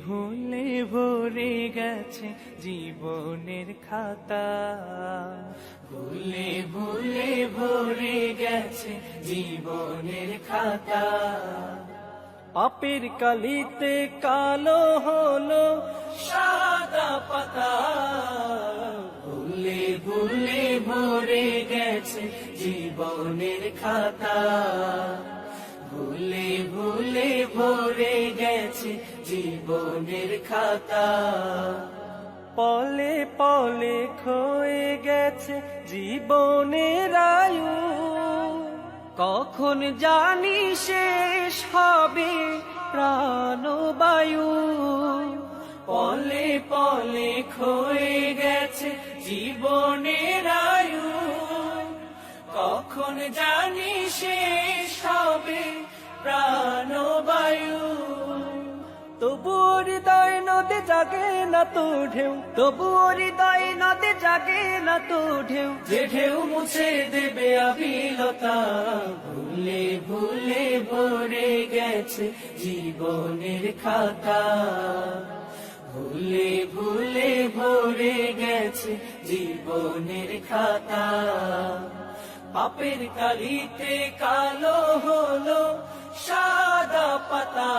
ভুলে ভরে গেছে জীবনের খাতা, ভুলে ভুলে ভরে গেছে জীবনের খাতা। পাপের কালিতে কালো হলো সাদা পাতা, ভুলে ভুলে ভরে গেছে জীবনের খাতা, ভুলে ভুলে ভরে গেছে জীবনের খাতা। পলে পলে ক্ষয়ে গেছে জীবনের আয়ু, কখন জানি শেষ হবে প্রাণবায়ু। পলে পলে ক্ষয়ে গেছে জীবনের আয়ু, কখন জানি শেষ হবে প্রাণবায়ু। তবুও হৃদয় নদে জাগে না তো ঢেউ, তবুও হৃদয় নদে জাগে না তো ঢেউ, যে ঢেউ মুছে দেবে আবিলতা। ভুলে ভুলে ভরে গেছে জীবনের খাতা, ভুলে ভুলে ভরে গেছে জীবনের খাতা। পাপের কালিতে কালো হলো সাদা পাতা,